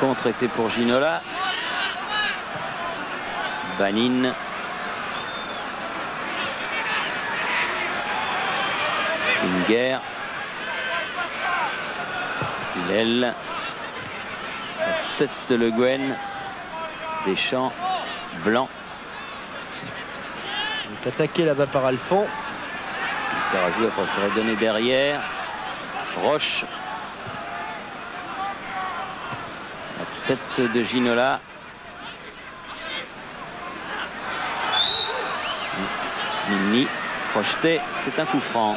contre était pour Ginola. Banin. Une guerre. Hillel. La tête de Le Guen. Deschamps. Blanc. Il est attaqué là-bas par Alphon. Lizarazu a préféré donner derrière. Roche. La tête de Ginola. Mini. Projeté. C'est un coup franc.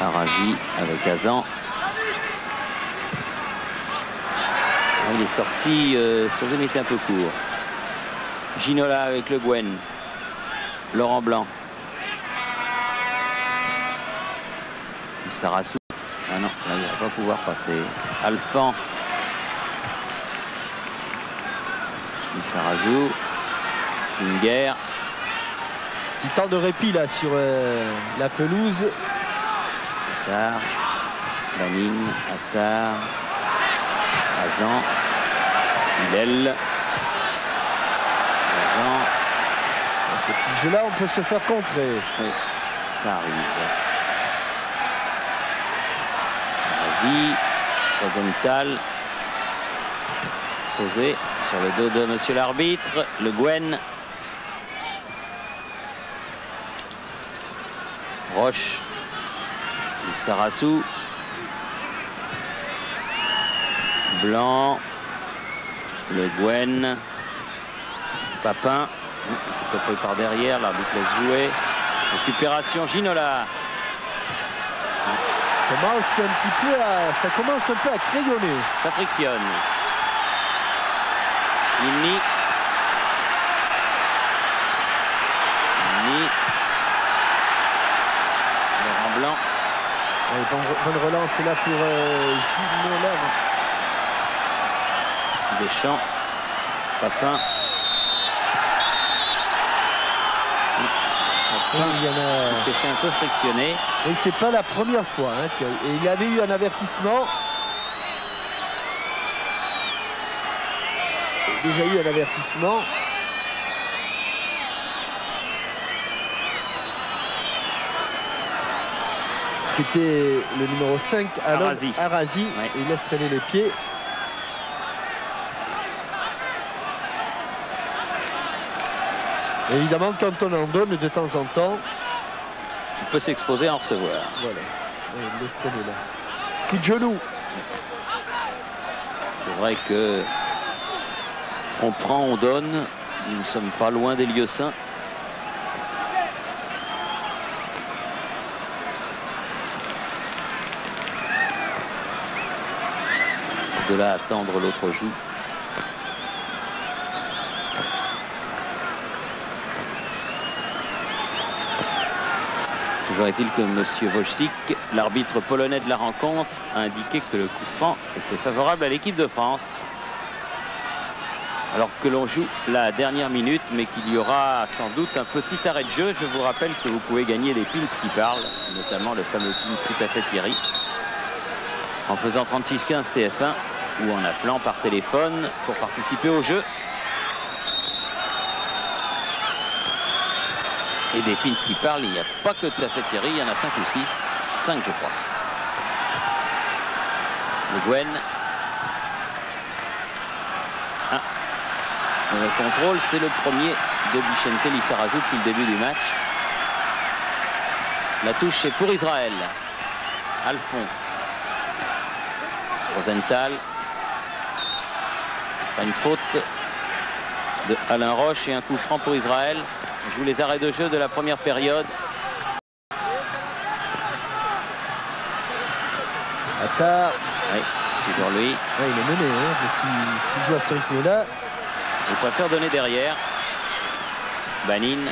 Arazi avec Azan. Il est sorti, son zone était un peu court. Ginola avec Le Guen. Laurent Blanc. Lizarazu. Ah non, là, il ne va pas pouvoir passer. Alphand. Lizarazu. Une guerre. Petit temps de répit là sur la pelouse. Attar. Banin. Attar. Azan. Hillel. Azan. Ce petit jeu là, on peut se faire contrer. Oui, ça arrive. Vas-y. Rosenthal. Sauzé sur le dos de monsieur l'arbitre. Le Guen. Roche. Lizarazu. Blanc. Le Guen. Papin. Il faut par derrière. L'arbitre laisse jouer. Récupération Ginola. Ça commence un peu à crayonner. Ça frictionne. Mini. Laurent Blanc. Bonne relance là pour Ginola. Deschamps. Papin. Il s'est fait un peu frictionner. Et c'est pas la première fois. Hein, et il avait eu un avertissement. Il a déjà eu un avertissement. C'était le numéro 5, Arazi. Ouais. Il laisse traîner les pieds. Et évidemment, quand on en donne de temps en temps, il peut s'exposer à en recevoir. Voilà. Il laisse traîner là. Coup de genou. C'est vrai que on prend, on donne. Nous ne sommes pas loin des lieux saints. De là attendre l'autre joue. Toujours est-il que M. Wojcik, l'arbitre polonais de la rencontre, a indiqué que le coup franc était favorable à l'équipe de France. Alors que l'on joue la dernière minute, mais qu'il y aura sans doute un petit arrêt de jeu. Je vous rappelle que vous pouvez gagner des pins qui parlent, notamment le fameux pins Tout à fait Thierry, en faisant 3615 TF1 ou en appelant par téléphone pour participer au jeu. Et des pins qui parlent, il n'y a pas que Tout à fait Thierry, il y en a 5 ou 6. 5 je crois. Le Guen. Ah. Le contrôle, c'est le premier de Vicente Lizarazu depuis le début du match. La touche est pour Israël. Alphon. Rosenthal. Ce sera une faute de Alain Roche et un coup franc pour Israël. On joue les arrêts de jeu de la première période. Attar. Oui, toujours lui. Ouais, il est mené, hein, s'il joue à ce jeu-là. Il préfère donner derrière. Banin.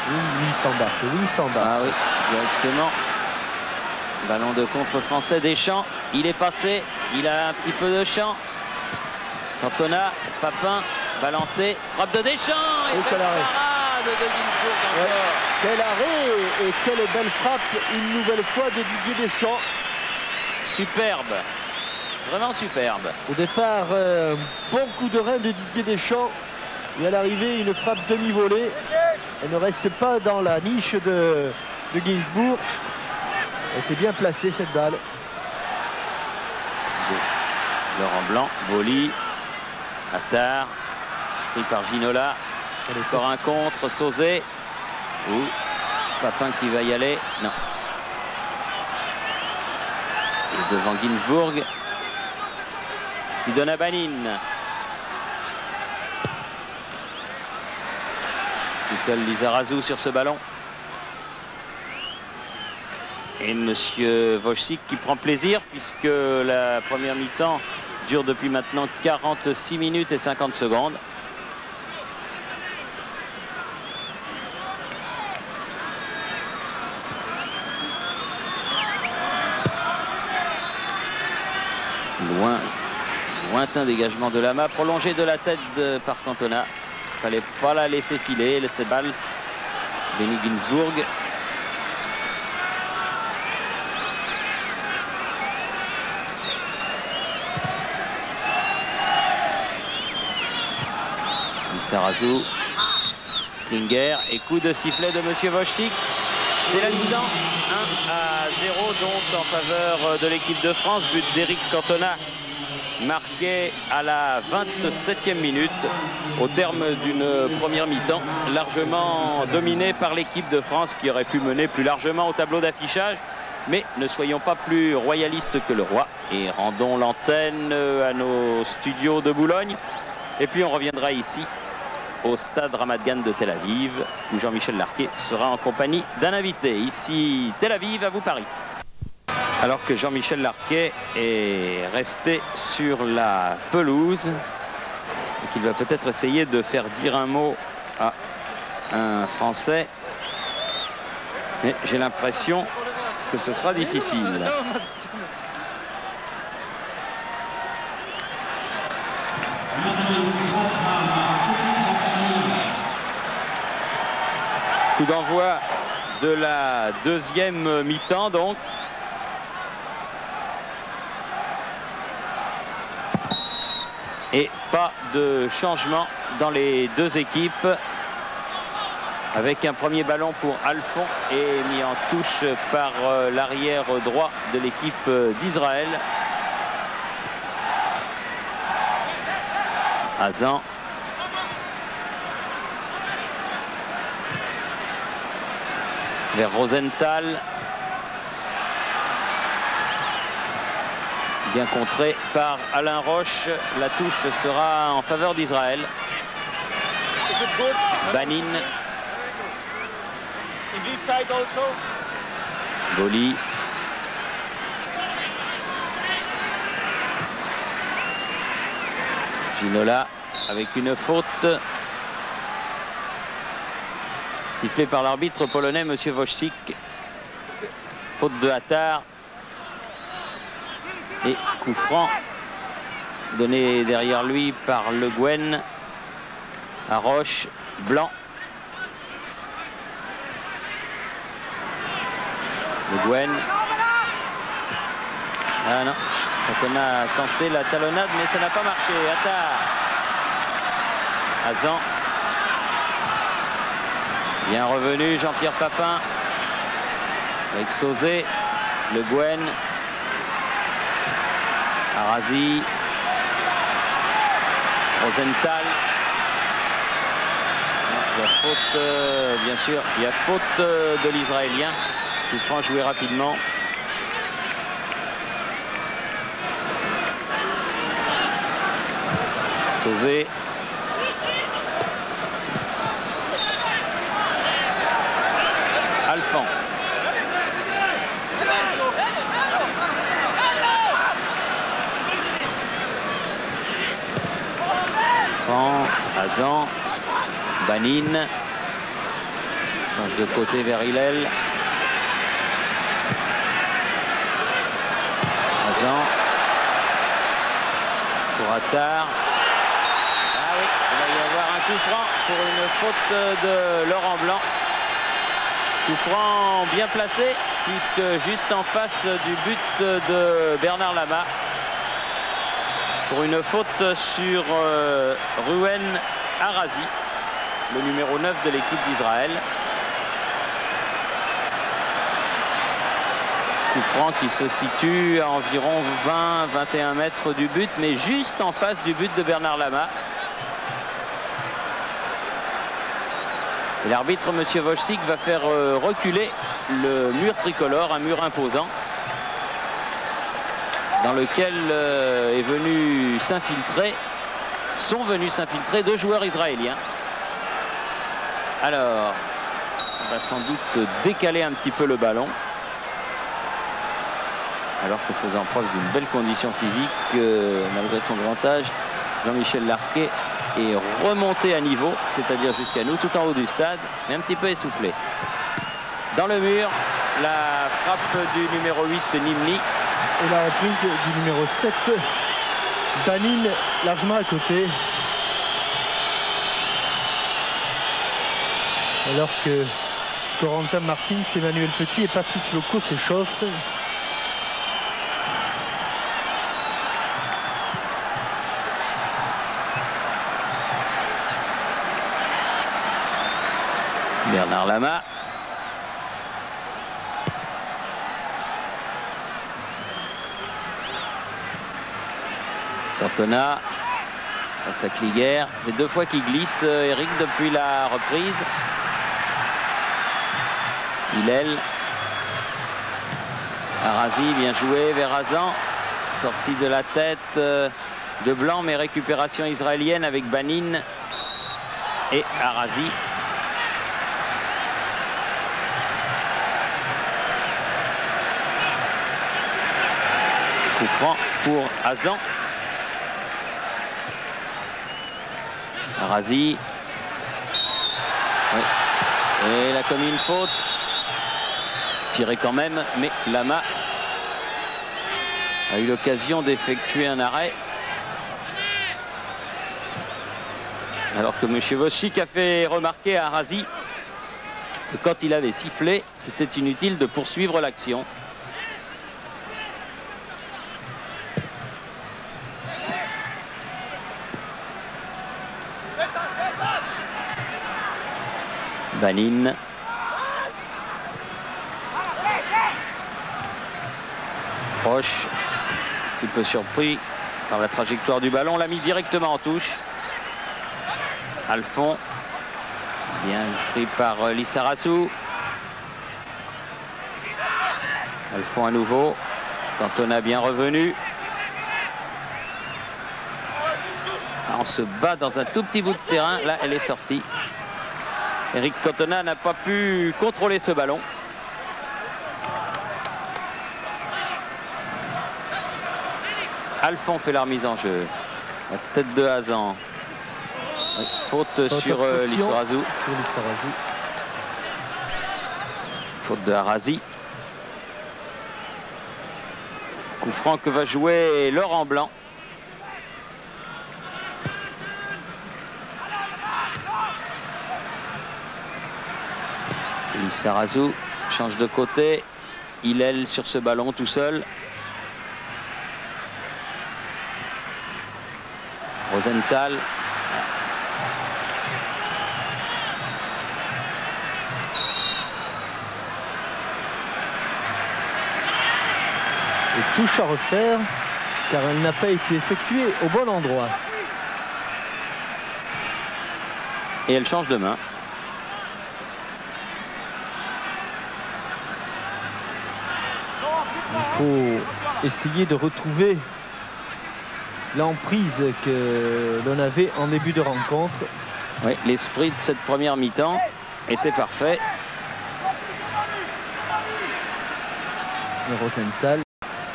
Oui, il s'embarque. Oui, il s'embarque. Ah oui, directement. Ballon de contre français Deschamps. Il est passé. Il a un petit peu de champ. Cantona, Papin, balancé. Frappe de Deschamps. Et quel arrêt. de Ginsburg encore. Ouais. Quel arrêt et quelle belle frappe une nouvelle fois de Didier Deschamps. Superbe. Vraiment superbe. Au départ, bon coup de rein de Didier Deschamps. Et à l'arrivée, une frappe demi-volée. Elle ne reste pas dans la niche de Ginsburg. Elle était bien placée cette balle. Laurent Blanc, Boli, Attard, pris par Ginola. Encore un contre, Sauzet. Ou Papin qui va y aller. Non. Et devant Ginsburg. Qui donne à Banin. Tout seul Lizarazu sur ce ballon. Et monsieur Wojcik qui prend plaisir puisque la première mi-temps dure depuis maintenant 46 minutes et 50 secondes. Lointain dégagement de Lama, prolongé de la tête par Cantona. Il ne fallait pas la laisser filer, cette balle. Benny Ginsburg. Lizarazu. Klinger et coup de sifflet de monsieur Wojcik. C'est la mi-temps, 1-0 donc en faveur de l'équipe de France. But d'Éric Cantona marqué à la 27e minute au terme d'une première mi-temps largement dominée par l'équipe de France qui aurait pu mener plus largement au tableau d'affichage. Mais ne soyons pas plus royalistes que le roi et rendons l'antenne à nos studios de Boulogne. Et puis on reviendra ici au stade Ramat Gan de Tel Aviv où Jean-Michel Larquet sera en compagnie d'un invité. Ici Tel Aviv, à vous Paris. Alors que Jean-Michel Larquet est resté sur la pelouse et qu'il va peut-être essayer de faire dire un mot à un Français. Mais j'ai l'impression que ce sera difficile. Coup d'envoi de la deuxième mi-temps donc. Et pas de changement dans les deux équipes. Avec un premier ballon pour Alphon et mis en touche par l'arrière droit de l'équipe d'Israël. Hazan. Vers Rosenthal. Bien contré par Alain Roche. La touche sera en faveur d'Israël. Banin. Boli. Ginola avec une faute. Sifflé par l'arbitre polonais, monsieur Wojcik. Faute de Attard. Et coup franc donné derrière lui par Le Guen à Roche. Blanc. Le Guen. Ah non, quand on a tenté la talonnade, mais ça n'a pas marché. Attard. Hazan. Bien revenu Jean-Pierre Papin. Avec Sauzet. Le Guen. Arazi. Rosenthal. Il y a faute, bien sûr, il y a faute de l'Israélien. Coup franc joué rapidement. Sauzet. Alphon. Hazan. Banin. Change de côté vers Hillel. Hazan. Pour Attard. Ah oui, il va y avoir un coup coup franc pour une faute de Laurent Blanc. Coup franc bien placé, puisque juste en face du but de Bernard Lama. Pour une faute sur Ruwen Arazi, le numéro 9 de l'équipe d'Israël. Coup franc qui se situe à environ 20-21 mètres du but, mais juste en face du but de Bernard Lama. L'arbitre, M. Wojcik, va faire reculer le mur tricolore, un mur imposant, dans lequel sont venus s'infiltrer 2 joueurs israéliens. Alors, on va sans doute décaler un petit peu le ballon, alors que, faisant preuve d'une belle condition physique, malgré son grand âge, Jean-Michel Larquet est remonté à niveau, c'est-à-dire jusqu'à nous, tout en haut du stade, mais un petit peu essoufflé. Dans le mur, la frappe du numéro 8, Nimni. Et la reprise du numéro 7, Banin, largement à côté. Alors que Corentin Martins, Emmanuel Petit et Patrice Loco s'échauffent. Bernard Lama. Cantona face à Kliger. Les 2 fois qu'il glisse, Eric, depuis la reprise. Hillel. Arazi, bien joué. Verrazan, sortie de la tête de Blanc, mais récupération israélienne avec Banin et Arazi. Coup franc pour Hazan. Arazi. Oui. Et il a commis une faute. Tiré quand même, mais Lama a eu l'occasion d'effectuer un arrêt. Alors que M. Wojcik a fait remarquer à Arazi que quand il avait sifflé, c'était inutile de poursuivre l'action. Banin. Proche, un petit peu surpris par la trajectoire du ballon, l'a mis directement en touche. Alphon, bien pris par Lissarassou. Alphon à nouveau, Cantona bien revenu. On se bat dans un tout petit bout de terrain, là elle est sortie. Eric Cantona n'a pas pu contrôler ce ballon. Alphon fait la remise en jeu. La tête de Hazan. Faute sur Lissarassou. Faute de Arazi. Coup franc que va jouer Laurent Blanc. Lissarassou change de côté. Hillel sur ce ballon tout seul. Rosenthal. Et touche à refaire, car elle n'a pas été effectuée au bon endroit. Et elle change de main. Il faut essayer de retrouver l'emprise que l'on avait en début de rencontre. Oui, l'esprit de cette première mi-temps était parfait. Rosenthal,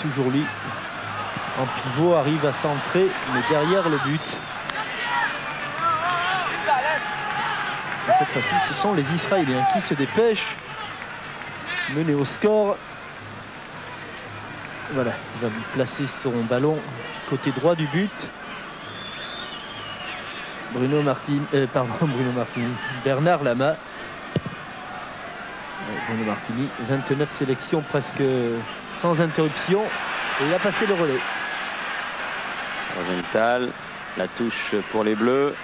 toujours lui, en pivot, arrive à centrer, mais derrière le but. Et cette fois-ci, ce sont les Israéliens qui se dépêchent, menés au score. Voilà, il va placer son ballon côté droit du but. Bruno Martini, Bernard Lama. Bruno Martini, 29 sélections presque sans interruption. Et il a passé le relais. Rosenthal, la touche pour les Bleus.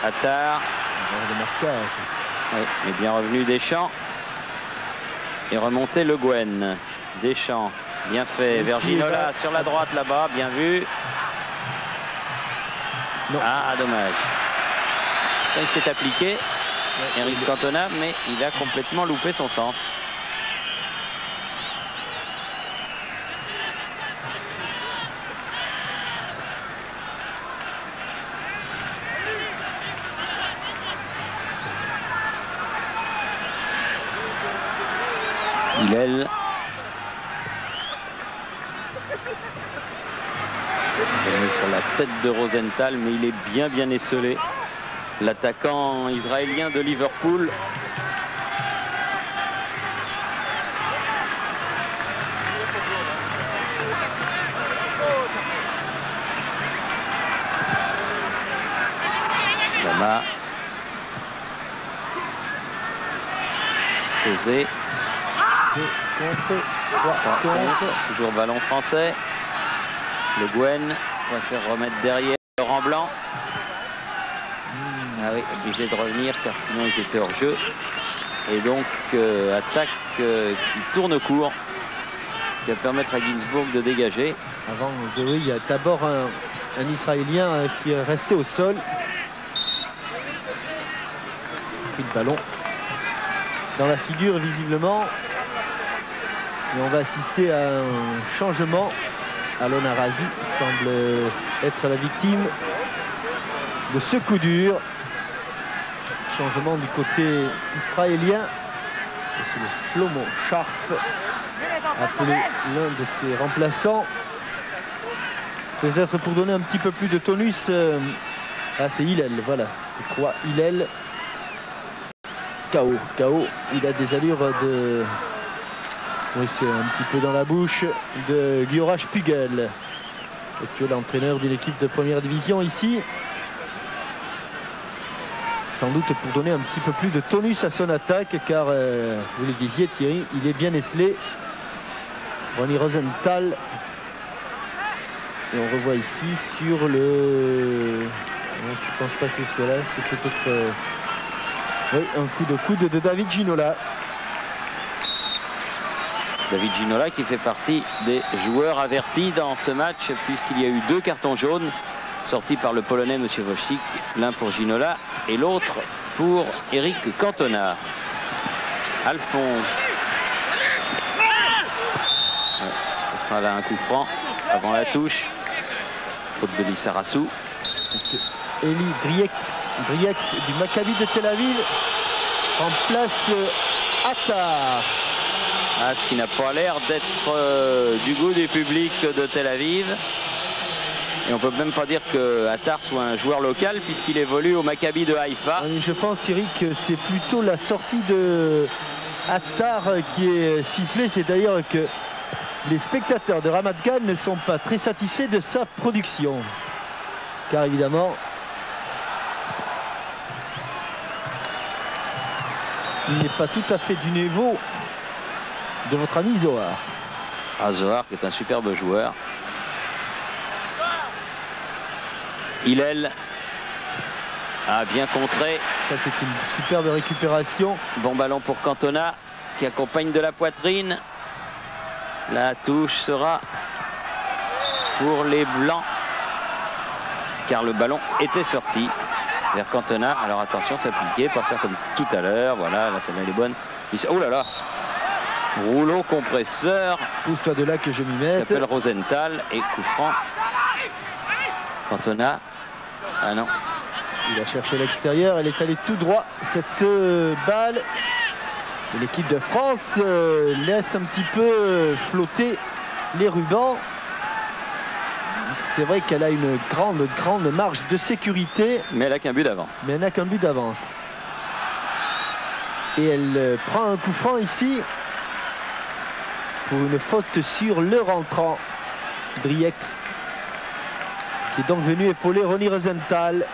Attard. De marquage. Oui, mais bien revenu Deschamps. Et remonté Le Guen. Deschamps, bien fait. Vers Ginola sur la droite là-bas, bien vu. Non. Ah, dommage. Il s'est appliqué, Eric Cantona, mais il a complètement loupé son centre. Hillel. Sur la tête de Rosenthal, mais il est bien esselé. L'attaquant israélien de Liverpool. Lama. Sauzé. Toujours ballon français. Le Guen préfère remettre derrière Laurent Blanc. Ah oui, obligé de revenir car sinon ils étaient hors jeu. Et donc attaque qui tourne court, qui va permettre à Ginsburg de dégager. Avant de oui, il y a d'abord un Israélien qui est resté au sol. Pris le ballon dans la figure visiblement. Et on va assister à un changement. Alon Arazi semble être la victime de ce coup dur. Changement du côté israélien. C'est le Shlomo Scharf, appelé l'un de ses remplaçants. Peut-être pour donner un petit peu plus de tonus. Ah, c'est Hillel, voilà. Je crois Hillel. KO. Il a des allures de... Oui, c'est un petit peu dans la bouche de Giora Spugel, actuel entraîneur d'une équipe de première division ici. Sans doute pour donner un petit peu plus de tonus à son attaque, car vous le disiez Thierry, il est bien esselé. Ronnie Rosenthal. Et on revoit ici sur le... Non, je pense pas que ce soit là, c'est peut-être... Oui, un coup de coude de David Ginola. David Ginola qui fait partie des joueurs avertis dans ce match puisqu'il y a eu 2 cartons jaunes sortis par le Polonais M. Wojcik, l'un pour Ginola et l'autre pour Eric Cantona. Alphon. Ouais, ce sera là un coup franc avant la touche. Faute de Lissarassou. Eli Driex du Maccabi de Tel Aviv remplace Attar. Ah, ce qui n'a pas l'air d'être du goût du public de Tel Aviv. Et on peut même pas dire que Attar soit un joueur local puisqu'il évolue au Maccabi de Haïfa. Je pense, Thierry, que c'est plutôt la sortie de Attar qui est sifflée. C'est d'ailleurs que les spectateurs de Ramat Gan ne sont pas très satisfaits de sa production. Car évidemment, il n'est pas tout à fait du niveau de votre ami Zohar. Ah, Zohar qui est un superbe joueur. Hillel a bien contré. Ça, c'est une superbe récupération. Bon ballon pour Cantona qui accompagne de la poitrine. La touche sera pour les Blancs car le ballon était sorti vers Cantona. Alors attention, s'appliquer, pas faire comme tout à l'heure. Voilà, là, celle-là elle est bonne. Oh là là, rouleau compresseur. Pousse-toi de là que je m'y mette. S'appelle Rosenthal et coup franc. Cantona. Ah non. Il a cherché l'extérieur, elle est allée tout droit cette balle. L'équipe de France laisse un petit peu flotter les rubans. C'est vrai qu'elle a une grande marge de sécurité. Mais elle n'a qu'un but d'avance. Et elle prend un coup franc ici pour une faute sur le rentrant Driex, qui est donc venu épauler Ronnie Rosenthal.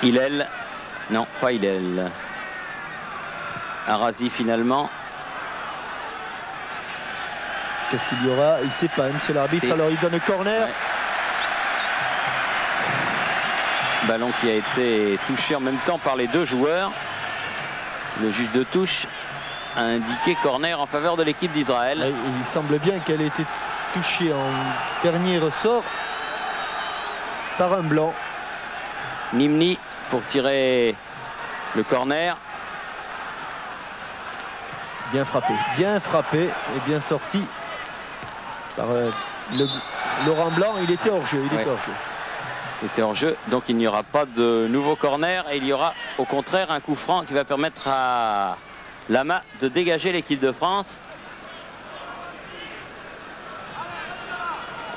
Hillel. Non, pas Hillel. Arazi finalement. Qu'est-ce qu'il y aura? Il ne sait pas, monsieur l'arbitre. Si. Alors il donne corner. Ouais. Ballon qui a été touché en même temps par les deux joueurs. Le juge de touche a indiqué corner en faveur de l'équipe d'Israël. Ouais, il semble bien qu'elle ait été touchée en dernier ressort par un blanc. Nimni pour tirer le corner. Bien frappé et bien sorti par Laurent Blanc. Il était hors jeu, Il était hors jeu, donc il n'y aura pas de nouveau corner et il y aura au contraire un coup franc qui va permettre à Lama de dégager l'équipe de France.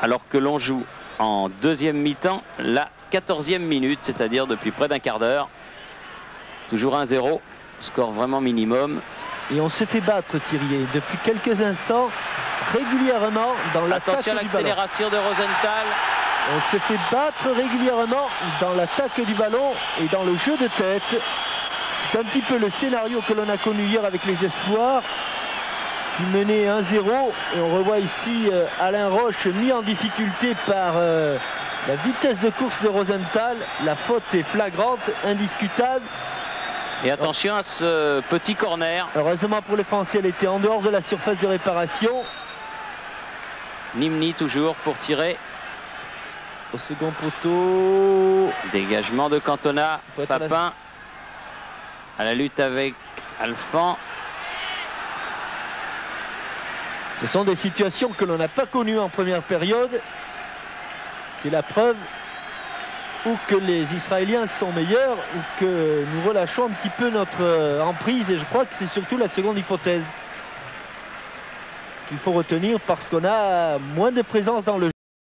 Alors que l'on joue en deuxième mi-temps, la 14e minute, c'est-à-dire depuis près d'un quart d'heure. Toujours 1-0, score vraiment minimum. Et on se fait battre, Thierry, depuis quelques instants, régulièrement dans l'attaque du ballon. Attention à l'accélération de Rosenthal. On se fait battre régulièrement dans l'attaque du ballon et dans le jeu de tête. C'est un petit peu le scénario que l'on a connu hier avec les Espoirs, qui menaient 1-0. Et on revoit ici Alain Roche mis en difficulté par la vitesse de course de Rosenthal. La faute est flagrante, indiscutable. Et attention à ce petit corner. Heureusement pour les Français, elle était en dehors de la surface de réparation. Nimni toujours pour tirer. Au second poteau. Dégagement de Cantona. Papin à la lutte avec Alphand. Ce sont des situations que l'on n'a pas connues en première période. C'est la preuve ou que les Israéliens sont meilleurs ou que nous relâchons un petit peu notre emprise, et je crois que c'est surtout la seconde hypothèse qu'il faut retenir parce qu'on a moins de présence dans le jeu.